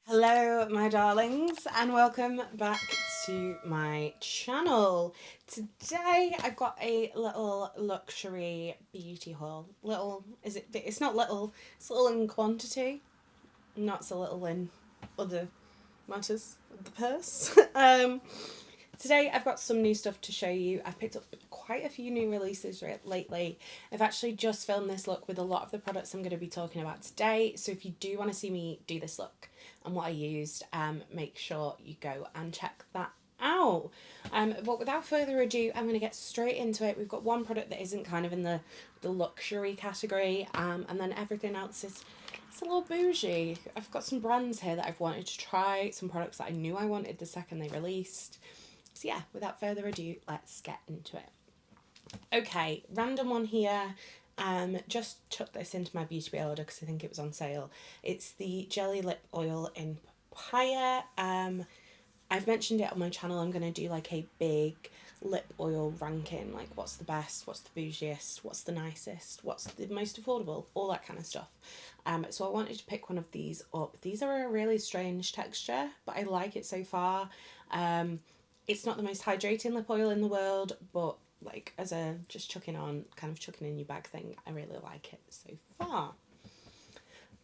Hello my darlings and welcome back to my channel. Today I've got a little luxury beauty haul. It's not little, it's little in quantity, not so little in other matters of the purse. Today I've got some new stuff to show you. I've picked up quite a few new releases lately. I've actually just filmed this look with a lot of the products I'm going to be talking about today. So if you do want to see me do this look and what I used, make sure you go and check that out. But without further ado, I'm going to get straight into it. We've got one product that isn't kind of in the luxury category, and then everything else is it's a little bougie. I've got some brands here that I've wanted to try, some products that I knew I wanted the second they released. So yeah, without further ado, let's get into it. Okay, random one here. Just chucked this into my beauty order because I think it was on sale. It's the Jelly Lip Oil in Papaya. I've mentioned it on my channel. I'm going to do like a big lip oil ranking, like what's the best, what's the bougiest, what's the nicest, what's the most affordable, all that kind of stuff. So I wanted to pick one of these up. These are a really strange texture, but I like it so far. It's not the most hydrating lip oil in the world, but like as a just chucking in your bag thing, I really like it so far.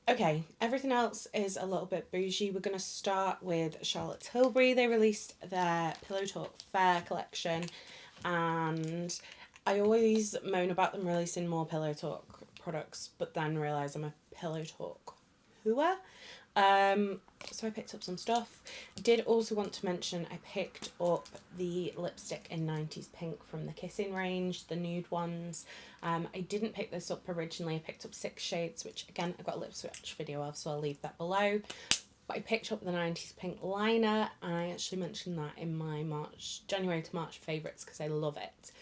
Okay, everything else is a little bit bougie. We're going to start with Charlotte Tilbury. They released their Pillow Talk Fair collection, and I always moan about them releasing more Pillow Talk products, but then realise I'm a Pillow Talk hooer. So I picked up some stuff. Did also want to mention I picked up the lipstick in 90s Pink from the Kissing range, the nude ones. I didn't pick this up originally. I picked up 6 shades, which again I've got a lip swatch video of, so I'll leave that below. But I picked up the 90s Pink liner, and I actually mentioned that in my January to March favourites because I love it.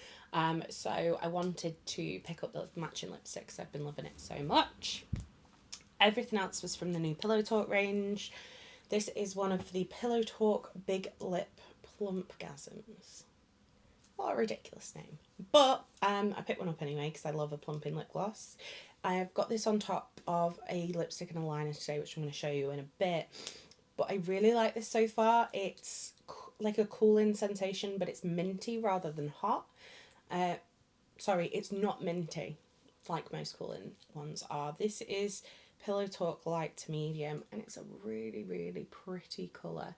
So I wanted to pick up the matching lipstick because I've been loving it so much. Everything else was from the new Pillow Talk range. This is one of the Pillow Talk Big Lip Plumpgasms. What a ridiculous name. But I picked one up anyway because I love a plumping lip gloss. I've got this on top of a lipstick and a liner today, which I'm going to show you in a bit. But I really like this so far. It's like a cooling sensation, but it's minty rather than hot. Sorry, it's not minty like most cooling ones are. This is Pillow Talk Light to Medium, and it's a really, really pretty colour.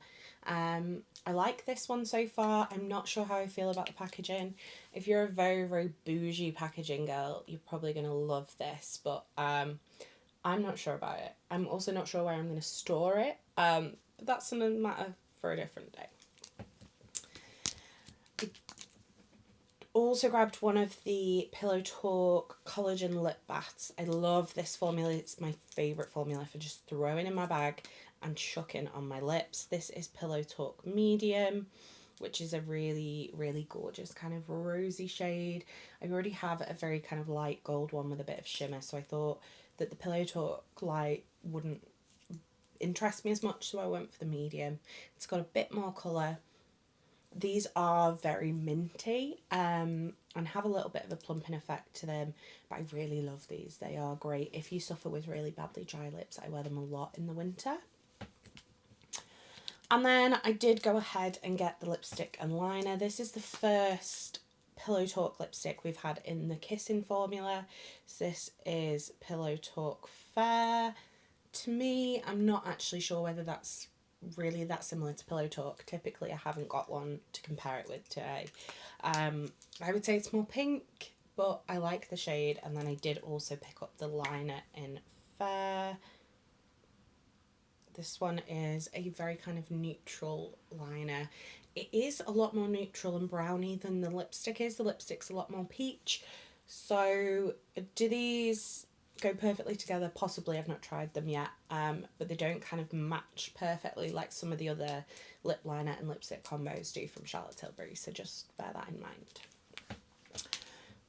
I like this one so far. I'm not sure how I feel about the packaging. If you're a very, very bougie packaging girl, you're probably going to love this, but I'm not sure about it. I'm also not sure where I'm going to store it, but that's a matter for a different day. Also grabbed one of the Pillow Talk collagen lip baths. I love this formula. It's my favourite formula for just throwing in my bag and chucking on my lips. This is Pillow Talk Medium, which is a really, really gorgeous kind of rosy shade. I already have a very kind of light gold one with a bit of shimmer, so I thought that the Pillow Talk light wouldn't interest me as much, so I went for the medium. It's got a bit more colour. These are very minty and have a little bit of a plumping effect to them, but I really love these. They are great. If you suffer with really badly dry lips, I wear them a lot in the winter. And then I did go ahead and get the lipstick and liner. This is the first Pillow Talk lipstick we've had in the Kissing formula. So this is Pillow Talk Fair. To me, I'm not actually sure whether that's really that similar to Pillow Talk. Typically I haven't got one to compare it with today. I would say it's more pink, but I like the shade. And then I did also pick up the liner in Fair. This one is a very kind of neutral liner. It is a lot more neutral and browny than the lipstick is. The lipstick's a lot more peach. So do these go perfectly together? Possibly. I've not tried them yet, but they don't kind of match perfectly like some of the other lip liner and lipstick combos do from Charlotte Tilbury, so just bear that in mind.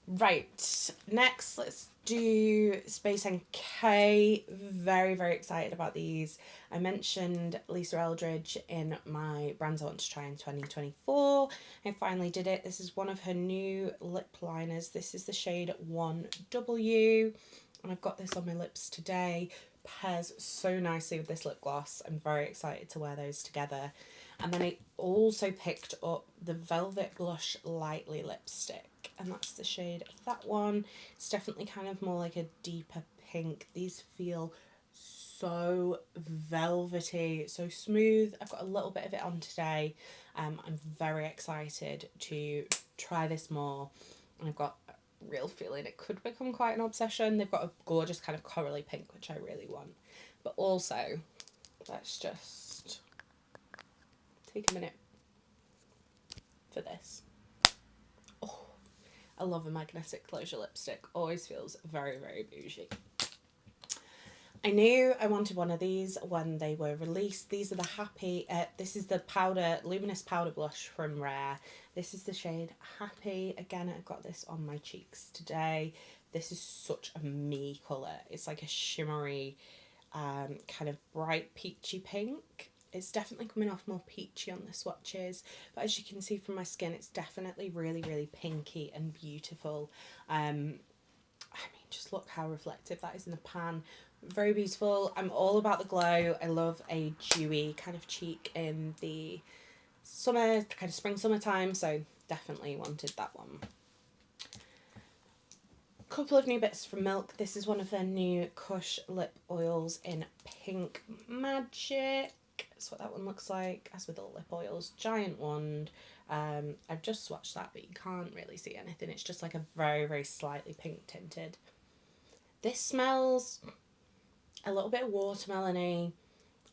Right, next let's do Space NK. Very, very excited about these. I mentioned Lisa Eldridge in my brands I want to try in 2024. I finally did it. This is one of her new lip liners. This is the shade 1W. And I've got this on my lips today. pairs so nicely with this lip gloss. I'm very excited to wear those together. And then I also picked up the Velvet Blush Lightly lipstick, and that's the shade of that one. It's definitely kind of more like a deeper pink. These feel so velvety, so smooth. I've got a little bit of it on today. I'm very excited to try this more, and I've got a real feeling it could become quite an obsession. They've got a gorgeous kind of corally pink, which I really want. But also, let's just take a minute for this. Oh, I love a magnetic closure lipstick. Always feels very, very bougie. I knew I wanted one of these when they were released. These are the Happy, this is the powder, luminous powder blush from Rare. This is the shade Happy. Again, I've got this on my cheeks today. This is such a me colour. It's like a shimmery, kind of bright peachy pink. It's definitely coming off more peachy on the swatches, but as you can see from my skin, it's definitely really, really pinky and beautiful. I mean, just look how reflective that is in the pan. Very beautiful. I'm all about the glow. I love a dewy kind of cheek in the summer, kind of spring, summertime, so definitely wanted that one. Couple of new bits from Milk. This is one of their new Kush lip oils in Pink Magic. That's what that one looks like, as with all lip oils. Giant wand. I've just swatched that, but you can't really see anything. It's just like a very, very slightly pink tinted. This smells a little bit watermelony,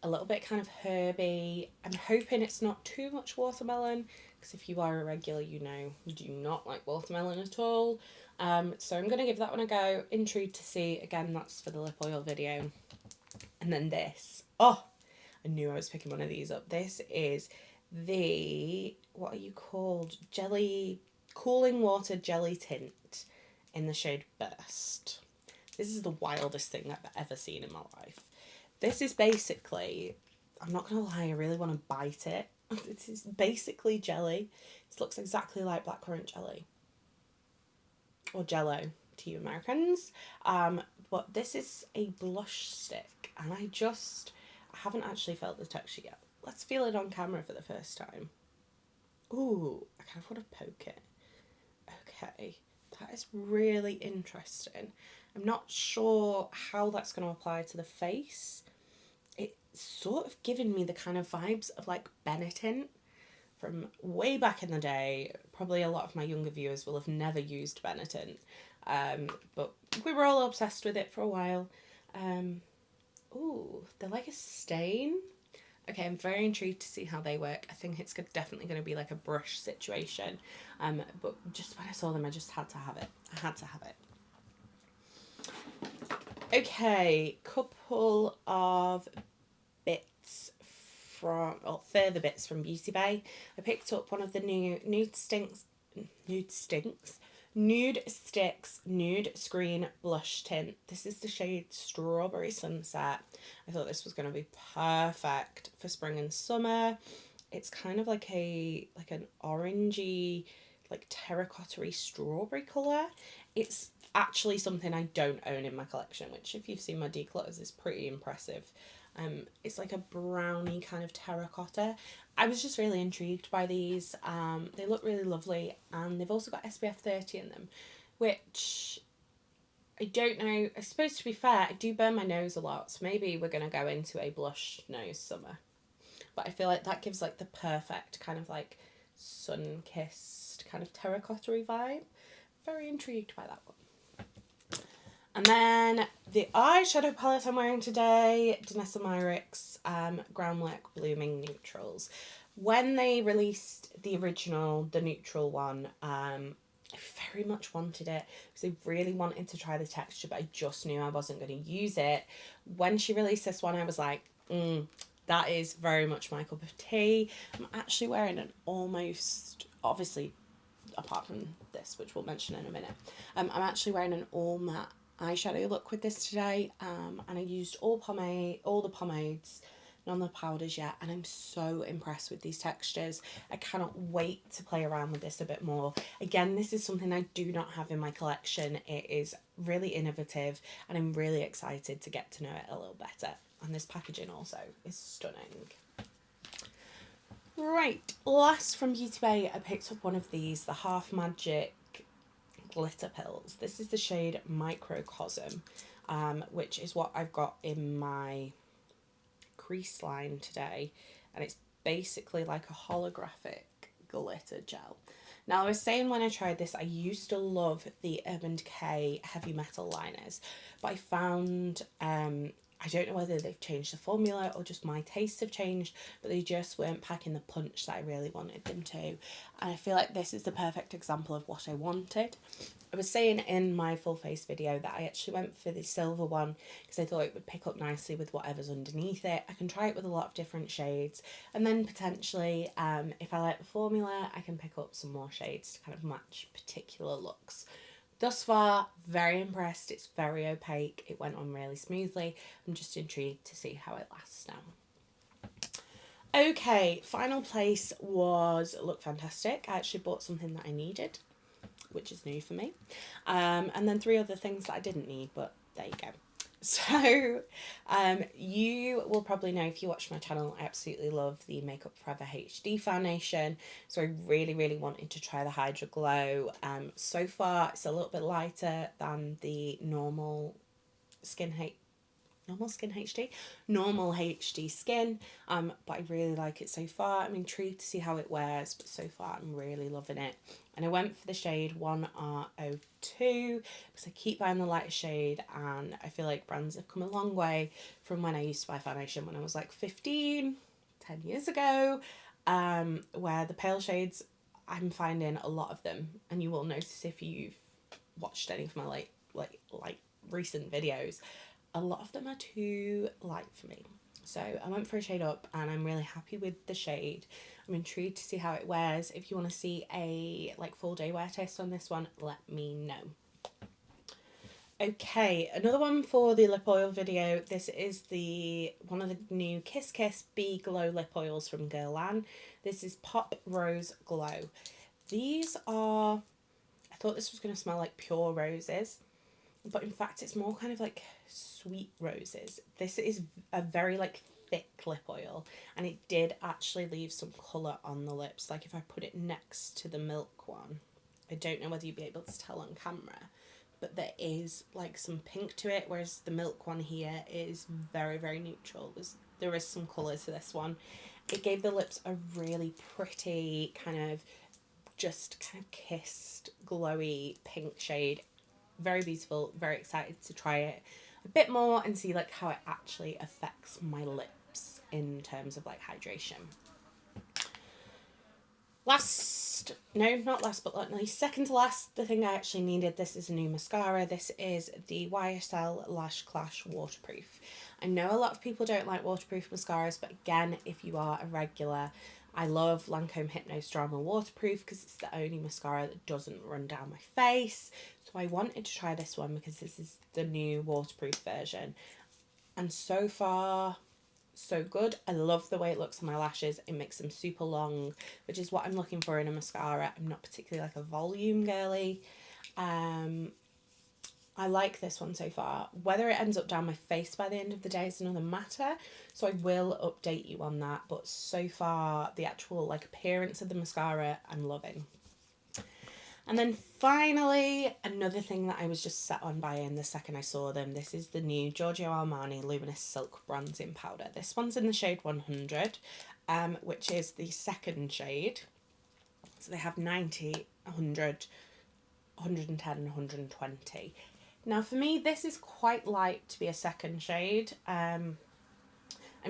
a little bit kind of herby. I'm hoping it's not too much watermelon, because if you are a regular, you know you do not like watermelon at all. So I'm going to give that one a go. Intrigued to see. Again, that's for the lip oil video. And then this. Oh, I knew I was picking one of these up. This is the, what are you called? Jelly, cooling water jelly tint in the shade Burst. This is the wildest thing I've ever seen in my life. This is basically, I'm not going to lie, I really want to bite it. It is basically jelly. It looks exactly like blackcurrant jelly. Or Jello to you Americans. But this is a blush stick, and I haven't actually felt the texture yet. Let's feel it on camera for the first time. Ooh, I kind of want to poke it. Okay, that is really interesting. I'm not sure how that's going to apply to the face. It's sort of giving me the kind of vibes of like Benetint from way back in the day. Probably a lot of my younger viewers will have never used Benetint, but we were all obsessed with it for a while. Ooh, they're like a stain. Okay, I'm very intrigued to see how they work. I think it's definitely going to be like a brush situation, but just when I saw them, I just had to have it. I had to have it. Okay, couple of bits from, or further bits from Beauty Bay. I picked up one of the new Nude Sticks Nude Screen Blush Tint. This is the shade Strawberry Sunset. I thought this was going to be perfect for spring and summer. It's kind of like an orangey, like terracotta-y strawberry colour. It's actually something I don't own in my collection, which if you've seen my declutters is pretty impressive. It's like a browny kind of terracotta. I was just really intrigued by these. They look really lovely, and they've also got SPF 30 in them, which I don't know. I suppose, to be fair, I do burn my nose a lot, so maybe we're going to go into a blush nose summer. But I feel like that gives like the perfect kind of like sun-kissed kind of terracotta-y vibe. Very intrigued by that one. And then the eyeshadow palette I'm wearing today, Danessa Myricks Groundwork Blooming Neutrals. When they released the original, the neutral one, I very much wanted it because I really wanted to try the texture, but I just knew I wasn't going to use it. When she released this one, I was like, that is very much my cup of tea. I'm actually wearing an almost, obviously, apart from this, which we'll mention in a minute, I'm actually wearing an all matte eyeshadow look with this today, and I used all the pomades, none of the powders yet, and I'm so impressed with these textures. I cannot wait to play around with this a bit more. Again, this is something I do not have in my collection. It is really innovative, and I'm really excited to get to know it a little better. And this packaging also is stunning. Right, last from Beauty Bay, I picked up one of these, the Half Magic glitter pills. This is the shade Microcasm, which is what I've got in my crease line today, and it's basically like a holographic glitter gel. Now, I was saying when I tried this, I used to love the Urban Decay heavy metal liners, but I found I don't know whether they've changed the formula or just my tastes have changed, but they just weren't packing the punch that I really wanted them to. And I feel like this is the perfect example of what I wanted. I was saying in my full face video that I actually went for the silver one because I thought it would pick up nicely with whatever's underneath it. I can try it with a lot of different shades, and then potentially if I like the formula, I can pick up some more shades to kind of match particular looks. Thus far, very impressed. It's very opaque. It went on really smoothly. I'm just intrigued to see how it lasts now. Okay, final place was Look Fantastic. I actually bought something that I needed, which is new for me. And then 3 other things that I didn't need, but there you go. So you will probably know if you watch my channel, I absolutely love the Makeup Forever HD foundation. So I really wanted to try the Hydra Glow. So far it's a little bit lighter than the normal HD skin, but I really like it so far. I'm intrigued to see how it wears, but so far I'm really loving it. And I went for the shade 1R02 because I keep buying the lighter shade, and I feel like brands have come a long way from when I used to buy foundation when I was like 10 years ago, where the pale shades, I'm finding a lot of them, and you will notice if you've watched any of my like recent videos, a lot of them are too light for me. So I went for a shade up, and I'm really happy with the shade. I'm intrigued to see how it wears. If you want to see a full day wear test on this one, let me know. Okay, another one for the lip oil video. This is one of the new Kiss Kiss Be Glow lip oils from Guerlain. This is Pop Rose Glow. These are, I thought this was going to smell like pure roses, but in fact it's more kind of like sweet roses. This is a very thick lip oil, and it did actually leave some colour on the lips. Like if I put it next to the Milk one, I don't know whether you'd be able to tell on camera, but there is some pink to it, whereas the Milk one here is very neutral. There is some colour to this one. It gave the lips a really pretty kind of kissed glowy pink shade. Very beautiful, very excited to try it a bit more and see how it actually affects my lips in terms of hydration. Not last but not least, second to last, the thing I actually needed. This is a new mascara. This is the YSL Lash Clash Waterproof. I know a lot of people don't like waterproof mascaras, but again, if you are a regular, I love Lancome Hypnose Drama Waterproof because it's the only mascara that doesn't run down my face. So I wanted to try this one because this is the new waterproof version. And so far, so good. I love the way it looks on my lashes. It makes them super long, which is what I'm looking for in a mascara. I'm not particularly a volume girly. I like this one so far. Whether it ends up down my face by the end of the day is another matter, so I will update you on that. But so far, the actual appearance of the mascara, I'm loving. And then finally, another thing that I was just set on buying the second I saw them. This is the new Giorgio Armani Luminous Silk Bronzing Powder. This one's in the shade 100, which is the second shade. So they have 90, 100, 110 and 120. Now for me, this is quite light to be a second shade. I'm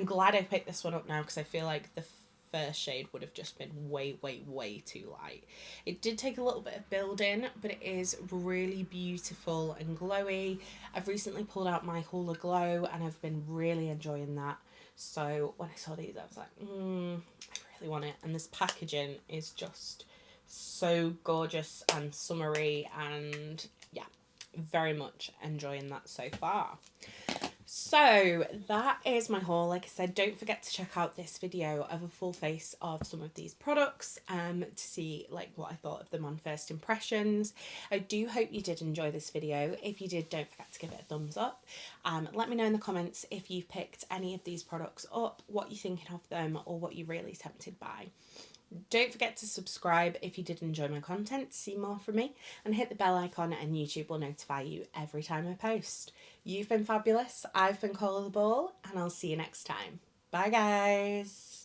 glad I picked this one up now because I feel like the first shade would have just been way too light. It did take a little bit of building, but it is really beautiful and glowy. I've recently pulled out my Hoola Glow and I've been really enjoying that. So when I saw these, I was like, I really want it. And this packaging is just so gorgeous and summery, and yeah, very much enjoying that so far. So that is my haul. Like I said, don't forget to check out this video of a full face of some of these products to see like what I thought of them on first impressions. I do hope you did enjoy this video. If you did, don't forget to give it a thumbs up. Let me know in the comments if you've picked any of these products up, what you're thinking of them, or what you're really tempted by. Don't forget to subscribe if you did enjoy my content to see more from me, and hit the bell icon and YouTube will notify you every time I post. You've been fabulous, I've been Cola the Ball, and I'll see you next time. Bye guys!